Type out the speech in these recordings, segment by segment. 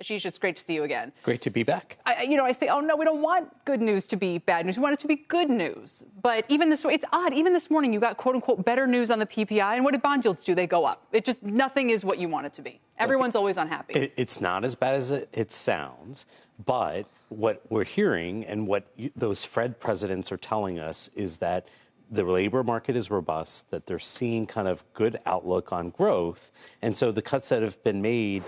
Ashish, it's great to see you again. Great to be back. I say, oh, no, we don't want good news to be bad news. We want it to be good news. But even this, it's odd. Even this morning, you got, quote unquote, better news on the PPI. And what did bond yields do? They go up. It just, nothing is what you want it to be. Everyone's always unhappy. It's not as bad as it sounds. But what we're hearing and what those Fed presidents are telling us is that the labor market is robust, that they're seeing kind of good outlook on growth. And so the cuts that have been made,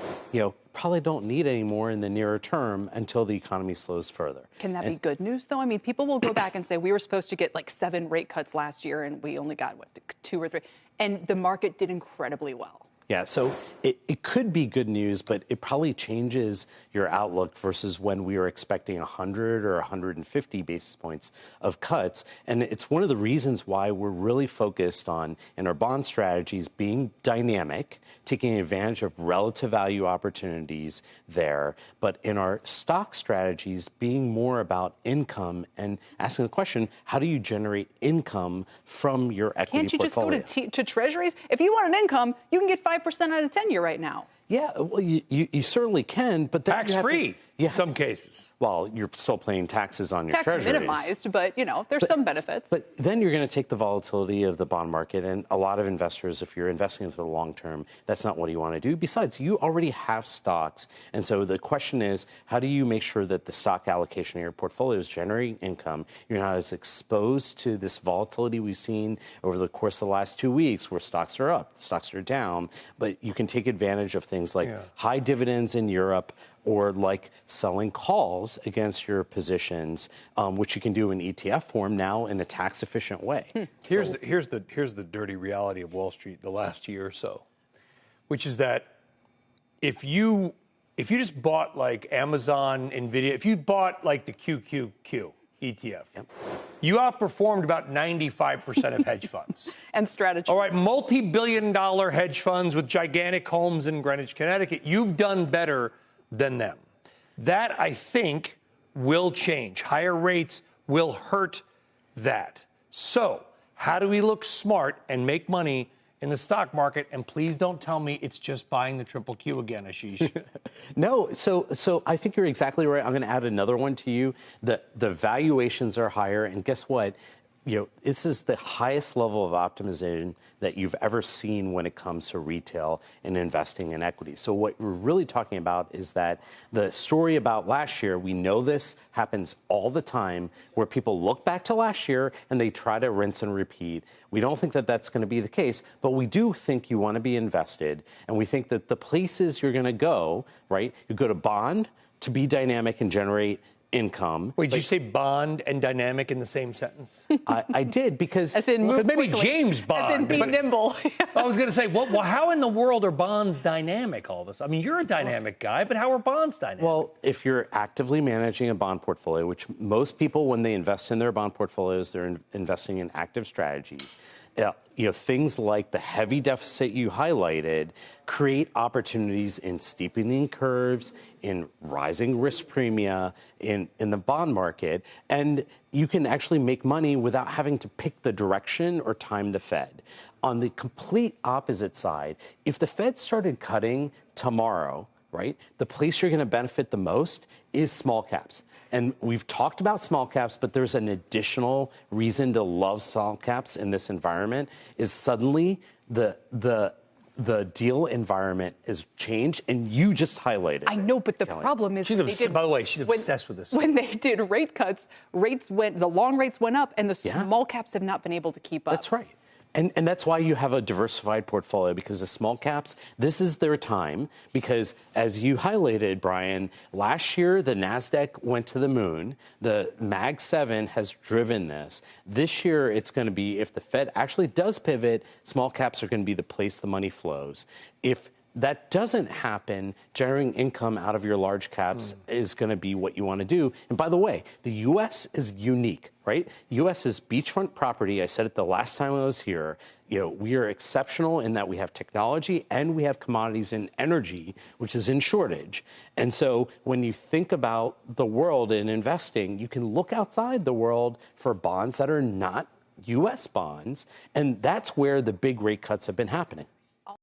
probably don't need any more in the nearer term until the economy slows further. Can that be good news, though? I mean, people will go back and say we were supposed to get like 7 rate cuts last year and we only got, 2 or 3. And the market did incredibly well. Yeah, so it could be good news, but it probably changes your outlook versus when we were expecting 100 or 150 basis points of cuts. And it's one of the reasons why we're really focused on, in our bond strategies, being dynamic, taking advantage of relative value opportunities there. But in our stock strategies, being more about income and asking the question, how do you generate income from your equity portfolio? Can't you just go to treasuries? If you want an income, you can get 5% out of 10-year right now. Yeah, well, you certainly can, but then tax-free in some cases. Well, you're still paying taxes on your treasuries. Tax minimized, but, there's some benefits. But then you're going to take the volatility of the bond market, and a lot of investors, if you're investing for the long term, that's not what you want to do. Besides, you already have stocks, and so the question is, how do you make sure that the stock allocation of your portfolio is generating income? You're not as exposed to this volatility we've seen over the course of the last 2 weeks, where stocks are up, stocks are down, but you can take advantage of things like high dividends in Europe, or like selling calls against your positions, which you can do in ETF form now in a tax-efficient way. Here's the dirty reality of Wall Street the last year or so, which is that if you just bought like Amazon, Nvidia, if you bought like the QQQ ETF, you outperformed about 95% of hedge funds. And strategy. All right, multi-billion-dollar hedge funds with gigantic homes in Greenwich, Connecticut, you've done better than them. That, I think, will change. Higher rates will hurt that. So how do we look smart and make money in the stock market? And please don't tell me it's just buying the triple Q again, Ashish. No, so I think you're exactly right. I'm going to add another one to you. The valuations are higher, and guess what? This is the highest level of optimization that you've ever seen when it comes to retail and investing in equity. So what we're really talking about is that the story about last year, we know this happens all the time, where people look back to last year and they try to rinse and repeat. We don't think that that's going to be the case, but we do think you want to be invested, and we think that the places you're going to go, right? You go to bond to be dynamic and generate income. Wait, did you say bond and dynamic in the same sentence? I did, because as in move maybe quickly. James Bond. As in be nimble. I was going to say, well, how in the world are bonds dynamic all of this? I mean, you're a dynamic guy, but how are bonds dynamic? Well, if you're actively managing a bond portfolio, which most people, when they invest in their bond portfolios, they're investing in active strategies. Things like the heavy deficit you highlighted create opportunities in steepening curves, in rising risk premia, in the bond market. And you can actually make money without having to pick the direction or time the Fed. On the complete opposite side, if the Fed started cutting tomorrow, right, the place you're going to benefit the most is small caps. And we've talked about small caps, but there's an additional reason to love small caps in this environment is suddenly the deal environment has changed, and you just highlighted I know, but the problem is, by the way, she's obsessed with this. When they did rate cuts, the long rates went up, and the small caps have not been able to keep up. That's right. And that's why you have a diversified portfolio, because the small caps, this is their time. Because as you highlighted, Brian, last year the NASDAQ went to the moon. The Mag 7 has driven this. This year it's going to be, if the Fed actually does pivot, small caps are going to be the place the money flows. If that doesn't happen, generating income out of your large caps is going to be what you want to do. And by the way, the U.S. is unique, right? U.S. is beachfront property. I said it the last time I was here. We are exceptional in that we have technology and we have commodities and energy, which is in shortage. And so when you think about the world in investing, you can look outside the world for bonds that are not U.S. bonds. And that's where the big rate cuts have been happening.